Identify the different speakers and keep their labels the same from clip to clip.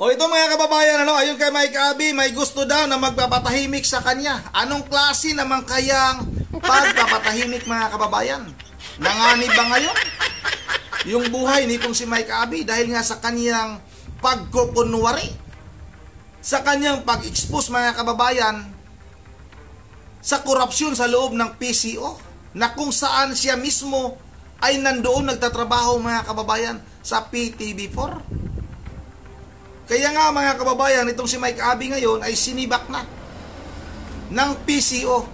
Speaker 1: O ito mga kababayan, ayon kay Mike Abby, may gusto daw na magpapatahimik sa kanya. Anong klase naman kayang pagpapatahimik mga kababayan? Nanganib ba ngayon yung buhay nitong si Mike Abby dahil nga sa kanyang pagkukunwari, sa kanyang pag-expose mga kababayan sa korupsyon sa loob ng PCO, na kung saan siya mismo ay nandoon nagtatrabaho mga kababayan sa PTV4. Kaya nga mga kababayan, itong si Mike Abby ngayon ay sinibak na ng PCO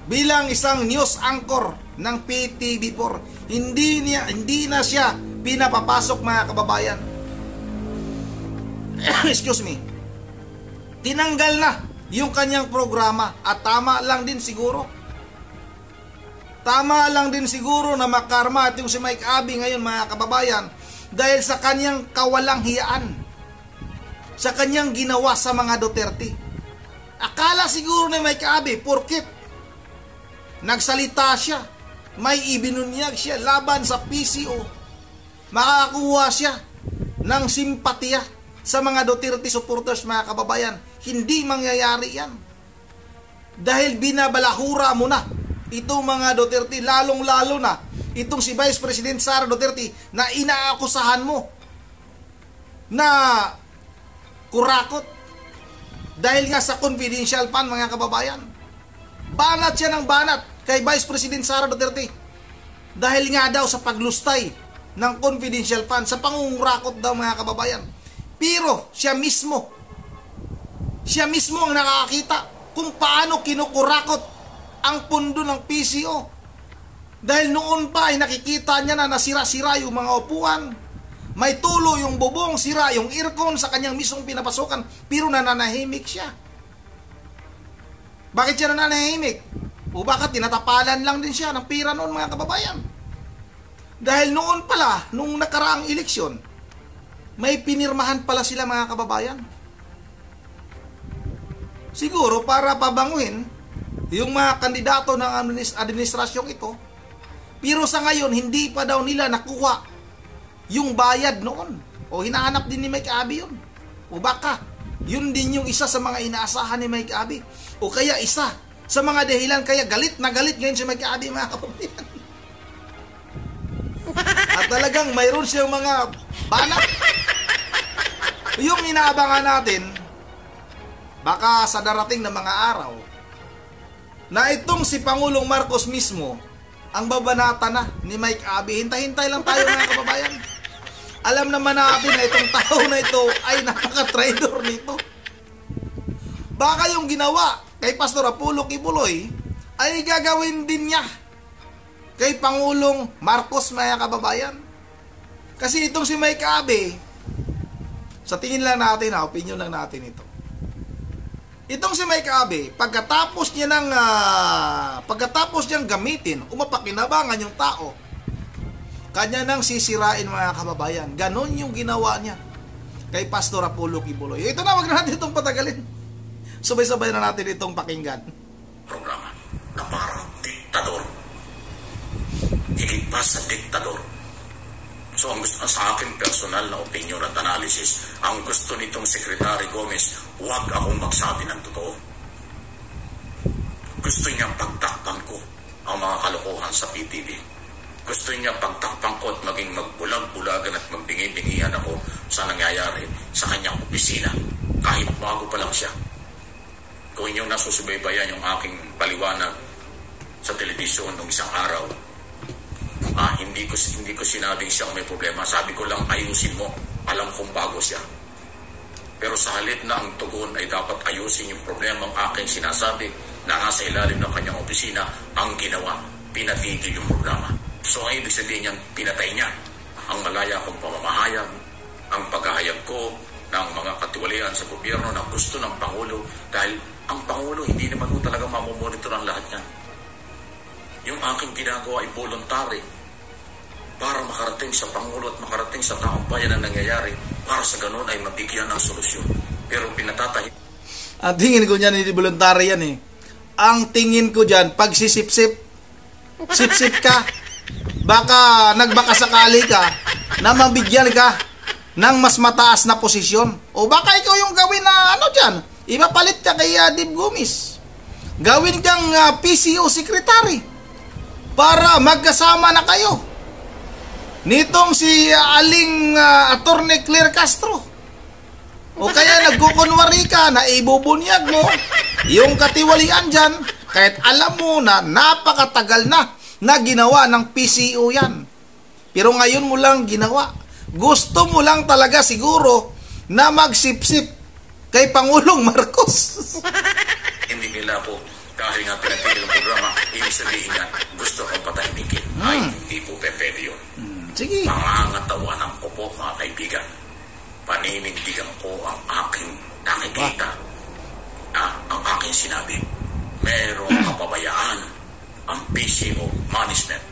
Speaker 1: bilang isang news anchor ng PTV4. Hindi na siya pinapapasok mga kababayan. Excuse me. Tinanggal na yung kanyang programa at tama lang din siguro. Tama lang din siguro na makarma itong si Mike Abby ngayon mga kababayan dahil sa kanyang kawalang hiyaan, sa kanyang ginawa sa mga Duterte. Akala siguro ni Mike Abby, porket nagsalita siya, may ibinunyag siya laban sa PCO, makakakuha siya ng simpatiya sa mga Duterte supporters mga kababayan. Hindi mangyayari yan. Dahil binabalahura mo na itong mga Duterte, lalong-lalo na itong si Vice President Sara Duterte na inaakusahan mo na kurakot dahil nga sa confidential fund mga kababayan. Banat siya ng banat kay Vice President Sara Duterte dahil nga daw sa paglustay ng confidential fund, sa pangungurakot daw mga kababayan. Pero siya mismo ang nakakita kung paano kinukurakot ang pundo ng PCO. Dahil noon pa ay nakikita niya na nasira-sira yung mga upuan, may tulo yung bubong, sira yung aircon sa kanyang mismong pinapasukan, pero nananahimik siya. Bakit siya nananahimik? O baka tinatapalan lang din siya ng pira noon mga kababayan. Dahil noon pala, nung nakaraang eleksyon, may pinirmahan pala sila mga kababayan. Siguro para pabanguhin yung mga kandidato ng administrasyong ito, pero sa ngayon hindi pa daw nila nakuha yung bayad noon. O hinahanap din ni Mike Abby yun. O baka yun din yung isa sa mga inaasahan ni Mike Abby. O kaya isa sa mga dahilan kaya galit na galit ngayon si Mike Abby mga kababayan. At talagang mayroon siyang mga banat. Yung inaabangan natin, baka sa darating na mga araw, na itong si Pangulong Marcos mismo ang babanata na ni Mike Abby. Hintay-hintay lang tayo mga kababayan. Alam naman natin na itong tao na ito ay napaka-traitor nito. Baka yung ginawa kay Pastor Apollo Kibuloy ay gagawin din niya kay Pangulong Marcos mga kababayan. Kasi itong si Mike Abby, sa tingin lang natin, opinion lang natin ito. Itong si Mike Abby, pagkatapos niyang gamitin, umapakinabangan yung tao, kanya nang sisirain mga kababayan. Ganon yung ginawa niya kay Pastor Apollo Kibuloy. Ito na, wag na natin itong patagalin. Sabay-sabay na natin itong pakinggan.
Speaker 2: Programa na parang diktador. Higit pa sa diktador. So ang gusto sa akin personal na opinion at analysis, ang gusto nitong Secretary Gomez, huwag akong magsabi ng totoo. Gusto niyang pagtakpan ko ang mga kalokohan sa PTV. Gusto niya pagtakpan ko at maging magbulag-bulagan at magbingi-bingihan ako sa nangyayari sa kanyang opisina. Kahit bago pa lang siya. Kung inyong nasusubaybayan yung aking paliwanag sa telebisyon nung isang araw, hindi ko sinabing siya may problema. Sabi ko lang, ayusin mo. Alam kong bago siya. Pero sa halip na ang tugon ay dapat ayusin yung problema ang aking sinasabi na nasa ilalim ng kanyang opisina, ang ginawa, pinatigil yung programa. So ang ibig sabihin niyan, pinatay niya ang malaya kong pamamahayag, ang paghahayag ko ng mga katiwalian sa gobyerno na gusto ng Pangulo, dahil ang Pangulo hindi naman mo talaga mamomonitor ang lahat niyan. Yung aking ginagawa ay voluntary para makarating sa Pangulo at makarating sa taong bayan ang nangyayari, para sa ganun ay mabigyan ng solusyon. Pero pinatatahi.
Speaker 1: Ang tingin ko dyan, hindi voluntary yan eh. Ang tingin ko dyan, pag sisip-sip ka, baka nagbakasakali ka na mabigyan ka ng mas mataas na posisyon. O baka ikaw yung gawin na ano dyan, ipapalit ka kay Dave Gomes. Gawin kang PCO secretary para magkasama na kayo nitong si Aling Attorney Claire Castro. O kaya nagkukunwari ka na ibubunyag mo yung katiwalian dyan kahit alam mo na napakatagal na ginawa ng PCO yan. Pero ngayon mo lang ginawa. Gusto mo lang talaga siguro na magsipsip kay Pangulong Marcos.
Speaker 2: Hindi nila ako, dahil nga pinatigil ang programa, ibig sabihin nga, gusto kong patahimikin. Ay, hindi po pwede yun.
Speaker 1: Sige.
Speaker 2: Pangangatawanan ko po, mga kaibigan. Paninindigan ko ang aking nakikita. Ang aking sinabi. Merong kapabayaan ang PCO management.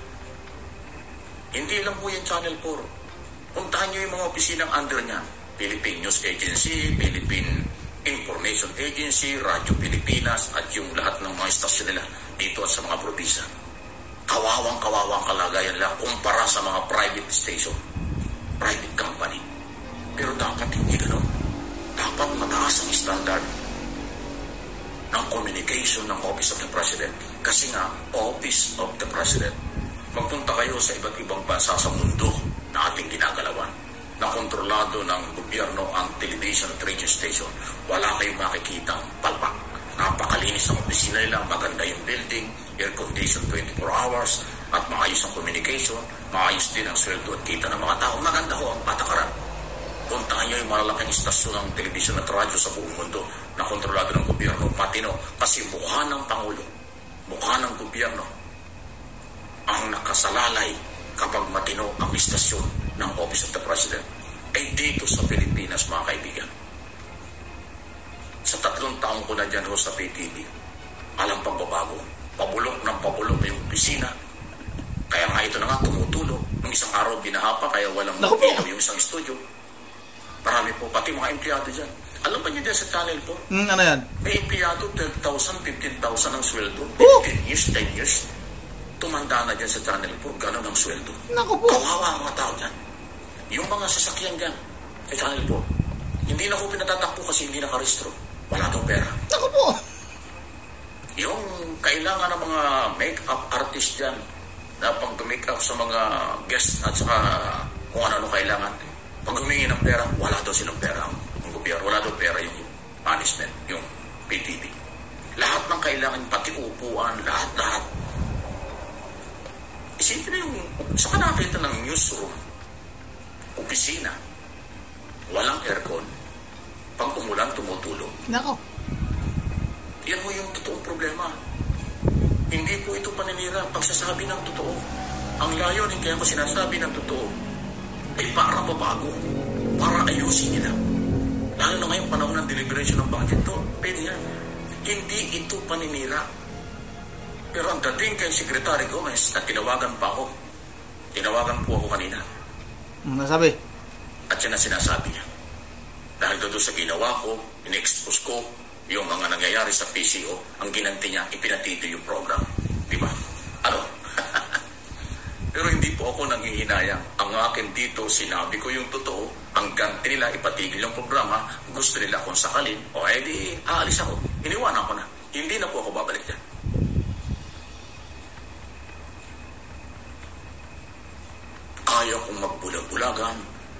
Speaker 2: Hindi lang po yung Channel 4. Puntahan nyo yung mga opisinang under niya. Philippine News Agency, Philippine Information Agency, Radyo Pilipinas, at yung lahat ng mga istasyon nila dito at sa mga probinsya. Kawawang kalagayan nila kumpara sa mga private station, private company. Pero dapat hindi gano'n. Dapat mataas ang standard ng communication ng Office of the President. Kasi nga, Office of the President, magpunta kayo sa iba't ibang bansa sa mundo na ating ginagalawan, na kontrolado ng gobyerno ang television at radio station. Wala kayong makikitang palpak. Napakalinis ang opisina nila, maganda yung building, air condition 24 hours, at maayos ang communication, maayos din ang sweldo at kita ng mga tao. Maganda ho ang patakaran. Puntahan nyo yung malalaking istasyon ng television at radyo sa buong mundo na kontrolado ng gobyerno. Matino, kasi mukha ng Pangulo, mukha ng gobyerno ang nakasalalay kapag matino ang istasyon ng Office of the President. Ay dito sa Pilipinas, mga kaibigan. Sa 3 taong ko na dyan ho sa PTV, alam pagbabago. Pabulok ng pabulok yung opisina. Kaya nga ito na nga tumutulo. Nung isang araw binahapa, kaya walang ilaw yung isang studio. Marami po, pati mga empleyado dyan. Alam ba niyo dyan sa Channel 4?
Speaker 1: Ano yan?
Speaker 2: May empleyado, 12,000, 15,000 ang sweldo. 15 years, 10 years. Tumanda na dyan sa Channel 4, gano'n ang sweldo.
Speaker 1: Naku po.
Speaker 2: Kawawa ang mga tao dyan. Yung mga sasakyan dyan sa Channel 4, hindi na ko pinatatakpo kasi hindi nakarestro. Wala daw pera.
Speaker 1: Naku po.
Speaker 2: Yung kailangan ng mga make-up artist dyan na pag make up sa mga guest at saka kung ano kailangan, pag humingi ng pera, wala daw silang pera ang gobyerno. Wala daw pera yung management, yung PTV. Lahat ng kailangan, pati upuan, lahat. Isipin na yung, saka nakita ng newsroom, opisina, walang aircon, pag umulan, tumutulog.
Speaker 1: Nako.
Speaker 2: Yan mo yung totoong problema. Hindi po ito paninira, pagsasabi ng totoo. Ang layunin kaya ko sinasabi ng totoo ay para mabago, para ayusin nila. Lalo na ngayong panahon ng deliberation ng budget to, pwede yan. Hindi ito paninira. Pero ang dating kay Secretary Gomez na tinawagan po ako kanina.
Speaker 1: Nasabi?
Speaker 2: At yan ang sinasabi niya. Dahil doon sa ginawa ko, in-expose ko yung mga nangyayari sa PCO, ang ginanti niya, ipinatitigil yung program. Di ba? Ano? Pero hindi po ako nanghihinayang. Ang akin dito, sinabi ko yung totoo. Ang ganti nila, ipatigil yung programa. Gusto nila kung sakalin. O edi, aalis ako. Iniwanan ko na. Hindi na po ako babalik dyan. Ayaw kong magbulag-bulagan.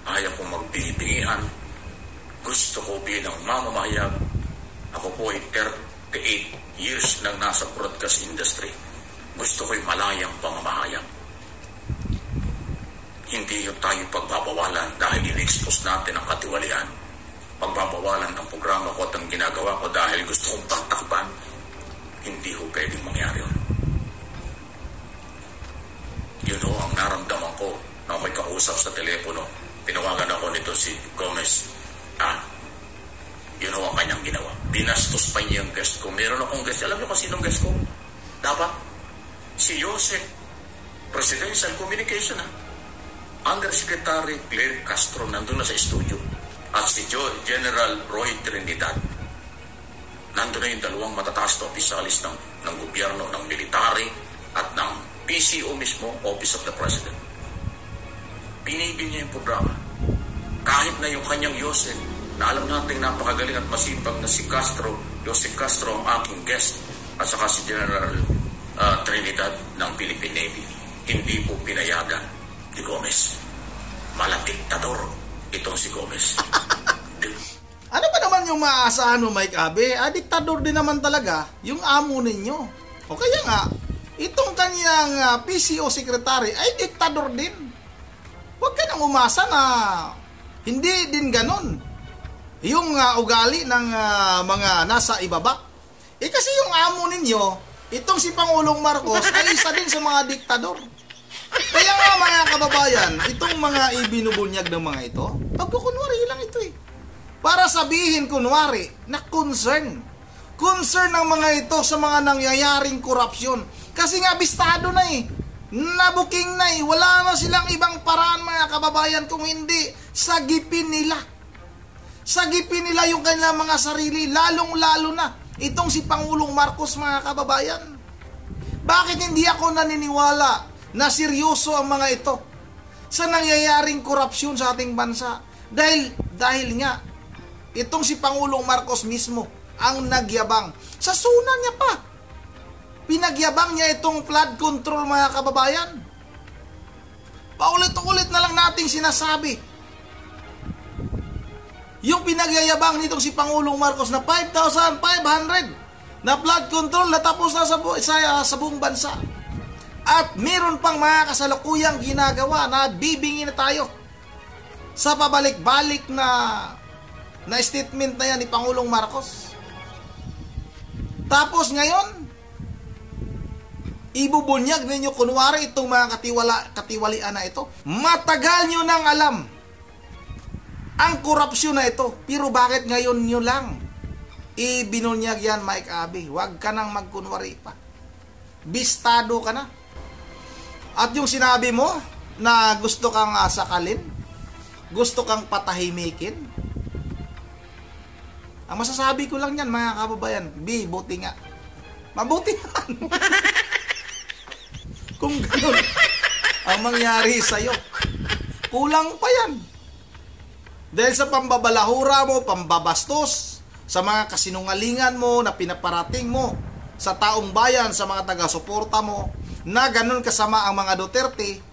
Speaker 2: Ayaw kong magbibingihan. Gusto ko bilang mamamahayag. Ako po ay 38 years nang nasa broadcast industry. Gusto ko'y malayang pamamahayag. Hindi yung tayo pagbabawalan dahil in-expose natin ang katiwalian. Pagbabawalan ng programa ko at ang ginagawa ko dahil gusto kong patakban. Hindi ho pwedeng mangyari yun. Yun ho ang naramdaman ko na ako'y kausap sa telepono. Tinawagan ako nito si Gomez. Yun ho ang kanyang ginawa. Binastos pa niya yung guest ko. Meron akong guest. Alam niyo kung sinong guest ko? Dapat si Joseph, Presidential Communication, Undersecretary Claire Castro, nandun na sa studio. At si General Roy Trinidad. Nandun na yung dalawang matataas na opisyalis ng gobyerno, ng military, at ng PCO mismo, Office of the President. Pinigil niya yung programa. Kahit na yung kanyang Yose, na alam natin napakagaling at masipag na si Jose Castro ang aking guest, at saka si General Trinidad ng Philippine Navy, hindi po pinayagan ni Gomez. Maladiktador itong si Gomez.
Speaker 1: Ano ba naman yung maaasahan mo, Mike Abe? Diktador din naman talaga yung amo ninyo. O kaya nga, itong kanyang PCO secretary ay diktador din. Huwag ka nang umasa na hindi din ganon yung ugali ng mga nasa ibaba. Kasi yung amo ninyo, itong si Pangulong Marcos ay isa din sa mga diktador. Kaya nga mga kababayan, itong mga ibinubunyag ng mga ito, pagkukunwari lang ito para sabihin kunwari na concern ng mga ito sa mga nangyayaring korupsyon. Kasi nga bistado na nabuking na wala na silang ibang paraan mga kababayan kung hindi sagipin nila. Sagipin nila yung kanilang mga sarili, lalong-lalo na itong si Pangulong Marcos mga kababayan. Bakit hindi ako naniniwala na seryoso ang mga ito sa nangyayaring korupsyon sa ating bansa? Dahil nga, itong si Pangulong Marcos mismo ang nagyabang. Sa suna niya pa, pinagyabang niya itong flood control mga kababayan. Paulit-ulit na lang nating sinasabi. Yung pinagyayabang nitong si Pangulong Marcos na 5,500 na flood control na tapos na sa buong bansa. At meron pang mga kasalukuyang ginagawa na bibingin na tayo sa pabalik-balik na statement na yan ni Pangulong Marcos. Tapos ngayon, ibubunyag ninyo kunwari itong mga katiwalian na ito. Matagal nyo nang alam ang korupsyon na ito. Pero bakit ngayon nyo lang ibinunyag yan, Mike Abe? Huwag ka nang magkunwari pa. Bistado ka na. At yung sinabi mo na gusto kang sakalin, gusto kang patahimikin, ang masasabi ko lang yan mga kababayan, buti nga. Mabuti naman. Kung ganun ang mangyari sa'yo, kulang pa yan. Dahil sa pambabalahura mo, pambabastos, sa mga kasinungalingan mo na pinaparating mo sa taong bayan, sa mga taga-suporta mo, na ganun kasama ang mga Duterte,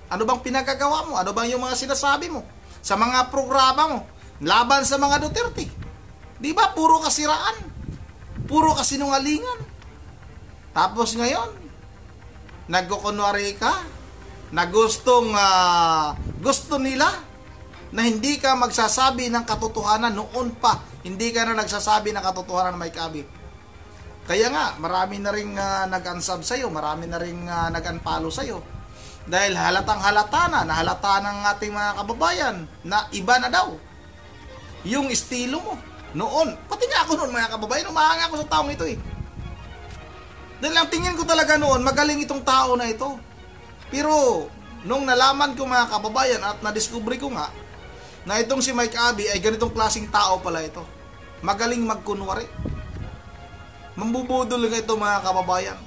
Speaker 1: ano bang pinagagawa mo? Ano bang yung mga sinasabi mo sa mga programa mo laban sa mga Duterte? Di ba? Puro kasiraan. Puro kasinungalingan. Tapos ngayon, nagkukunwari ka na gusto nila na hindi ka magsasabi ng katotohanan noon pa. Hindi ka na nagsasabi ng katotohanan, Mike Abe. Kaya nga, marami na rin nag-unsub sa'yo, marami na rin nag-unfollow sa'yo. Dahil halatang halata ng ating mga kababayan na iba na daw yung estilo mo. Noon, pati nga ako noon mga kababayan, umahanga ako sa taong ito Dahil ang tingin ko talaga noon, magaling itong tao na ito. Pero, nung nalaman ko mga kababayan at nadiscover ko nga, na itong si Mike Abe ay ganitong klaseng tao pala ito. Magaling magkunwari. Mambubudol nga ito mga kababayan.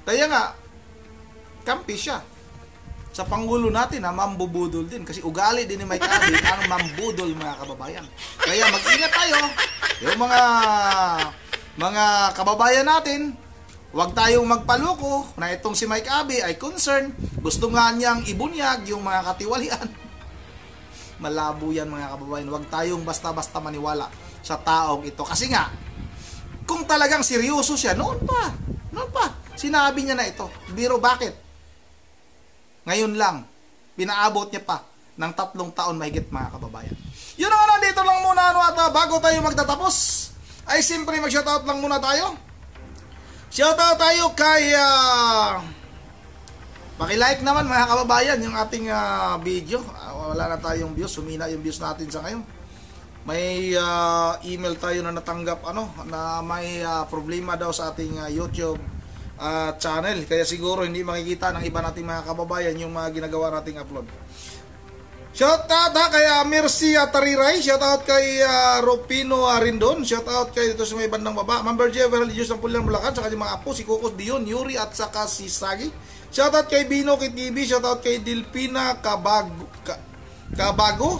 Speaker 1: Kaya nga, kampi siya sa Pangulo natin na mambubudol din. Kasi ugali din ni Mike Abe ang mambudol mga kababayan. Kaya mag-ingat tayo. Yung mga kababayan natin, huwag tayong magpaloko na itong si Mike Abe ay concerned. Gusto nga niyang ibunyag yung mga katiwalian. Malabo yan mga kababayan. Huwag tayong basta-basta maniwala sa taong ito. Kasi nga, kung talagang seryoso siya, noon pa, sinabi niya na ito. Biro bakit? Ngayon lang, pinaabot niya pa ng 3 taon mahigit mga kababayan. Yun ang nandito lang muna at bago tayo magtatapos, ay siyempre mag-shoutout lang muna tayo. Shoutout tayo kay paki-like naman mga kababayan yung ating video. Wala na tayong views, humina yung views natin sa ngayon. May email tayo na natanggap na may problema daw sa ating YouTube channel, kaya siguro hindi makikita ng iba nating mga kababayan yung mga ginagawa nating upload. Shoutout kay Mercy Tariray, shoutout kay Ropino Rindon, shoutout kay dito sa may bandang baba, Member Jeff Religious ng Pulang Bulacan, sa kanyang mga apo, si Kukos Dion, Yuri at saka si Sagi. Shoutout kay Bino Kitibi, shoutout kay Dilpina Kabago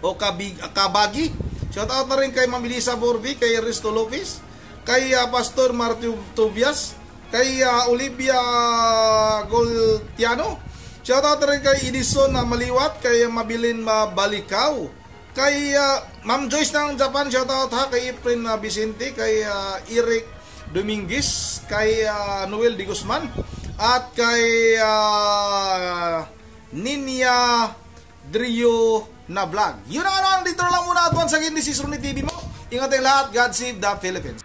Speaker 1: o Kabagi. Shoutout na rin kay Ma'am Elisa Borbi, kay Risto Lopez, kay Pastor Martio Tobias, kay Olivia Goltiano. Shoutout na rin kay Edison Maliwat, kay Mabilin Balikaw, kay Ma'am Joyce ng Japan. Shoutout ha, kay Efren Vicente, kay Eric Dominguez, kay Noel Di Guzman, at kay Ninya Drio na vlog. Yun ang ano, dito lang muna at once again, this is Ronnie TV mo. Ingat ang lahat. God save the Philippines.